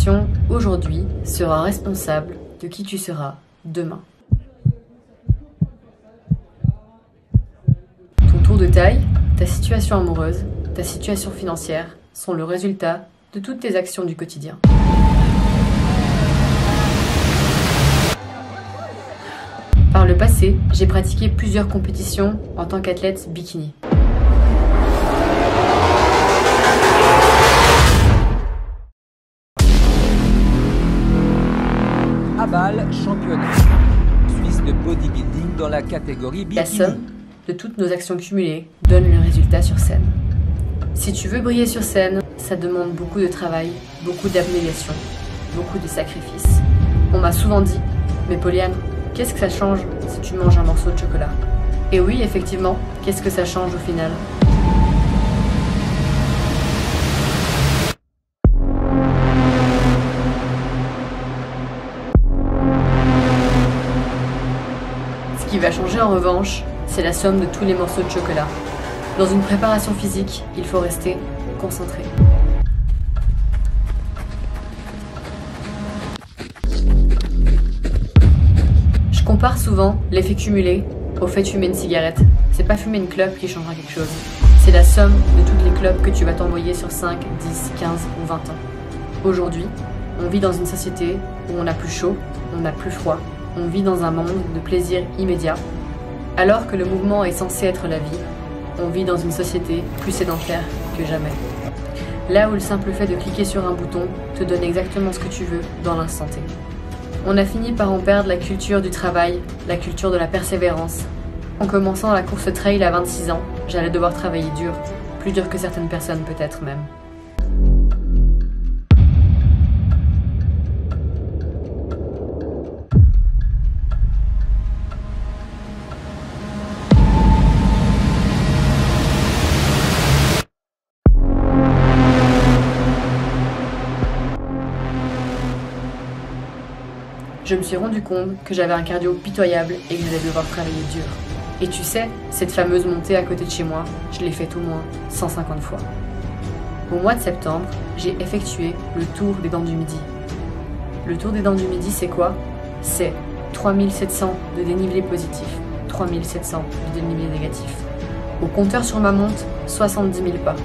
action aujourd'hui sera responsable de qui tu seras demain. Ton tour de taille, ta situation amoureuse, ta situation financière sont le résultat de toutes tes actions du quotidien. Par le passé, j'ai pratiqué plusieurs compétitions en tant qu'athlète bikini. Abal, championne suisse de bodybuilding dans la catégorie bikini. La somme de toutes nos actions cumulées donne le résultat sur scène. Si tu veux briller sur scène, ça demande beaucoup de travail, beaucoup d'abnégation, beaucoup de sacrifices. On m'a souvent dit, mais Pauliane, qu'est-ce que ça change si tu manges un morceau de chocolat? Et oui, effectivement, qu'est-ce que ça change au final? Ce qui va changer en revanche, c'est la somme de tous les morceaux de chocolat. Dans une préparation physique, il faut rester concentré. Je compare souvent l'effet cumulé au fait de fumer une cigarette. C'est pas fumer une clope qui changera quelque chose. C'est la somme de toutes les clopes que tu vas t'envoyer sur 5, 10, 15 ou 20 ans. Aujourd'hui, on vit dans une société où on n'a plus chaud, on n'a plus froid. On vit dans un monde de plaisir immédiat. Alors que le mouvement est censé être la vie, on vit dans une société plus sédentaire que jamais. Là où le simple fait de cliquer sur un bouton te donne exactement ce que tu veux dans l'instant T. On a fini par en perdre la culture du travail, la culture de la persévérance. En commençant la course trail à 26 ans, j'allais devoir travailler dur, plus dur que certaines personnes peut-être même. Je me suis rendu compte que j'avais un cardio pitoyable et que j'allais devoir travailler dur. Et tu sais, cette fameuse montée à côté de chez moi, je l'ai faite au moins 150 fois. Au mois de septembre, j'ai effectué le tour des Dents du Midi. Le tour des Dents du Midi, c'est quoi? C'est 3700 de dénivelé positif, 3700 de dénivelé négatif. Au compteur sur ma montre, 70 000 pas.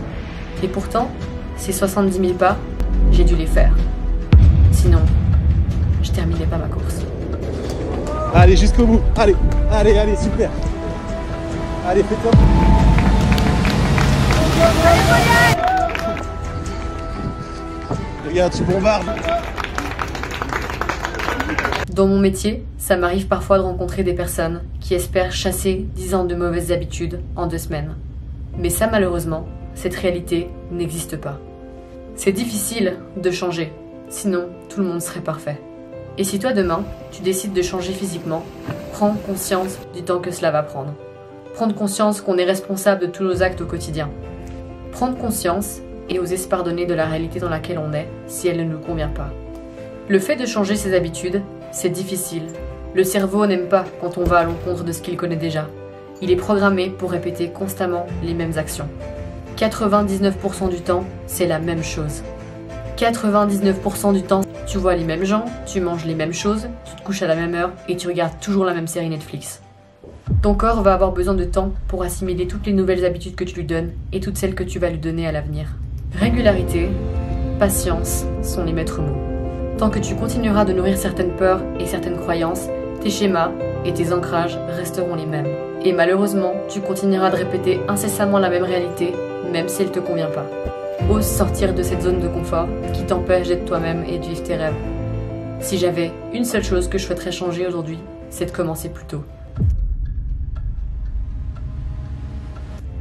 Et pourtant, ces 70 000 pas, j'ai dû les faire. Sinon, je terminais pas ma course. Allez, jusqu'au bout. Allez, allez, allez, super. Allez, fais-toi. Regarde, tu bombardes. Dans mon métier, ça m'arrive parfois de rencontrer des personnes qui espèrent chasser 10 ans de mauvaises habitudes en 2 semaines. Mais ça, malheureusement, cette réalité n'existe pas. C'est difficile de changer, sinon tout le monde serait parfait. Et si toi demain, tu décides de changer physiquement, prends conscience du temps que cela va prendre. Prendre conscience qu'on est responsable de tous nos actes au quotidien. Prendre conscience et oser se pardonner de la réalité dans laquelle on est si elle ne nous convient pas. Le fait de changer ses habitudes, c'est difficile. Le cerveau n'aime pas quand on va à l'encontre de ce qu'il connaît déjà. Il est programmé pour répéter constamment les mêmes actions. 99% du temps, c'est la même chose. 99% du temps, tu vois les mêmes gens, tu manges les mêmes choses, tu te couches à la même heure et tu regardes toujours la même série Netflix. Ton corps va avoir besoin de temps pour assimiler toutes les nouvelles habitudes que tu lui donnes et toutes celles que tu vas lui donner à l'avenir. Régularité, patience sont les maîtres mots. Tant que tu continueras de nourrir certaines peurs et certaines croyances, tes schémas et tes ancrages resteront les mêmes. Et malheureusement, tu continueras de répéter incessamment la même réalité, même si elle ne te convient pas. Ose sortir de cette zone de confort qui t'empêche d'être toi-même et de vivre tes rêves. Si j'avais une seule chose que je souhaiterais changer aujourd'hui, c'est de commencer plus tôt.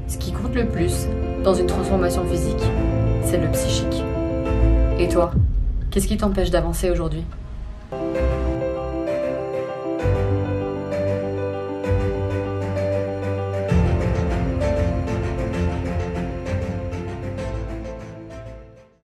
Ce qui compte le plus dans une transformation physique, c'est le psychique. Et toi, qu'est-ce qui t'empêche d'avancer aujourd'hui ?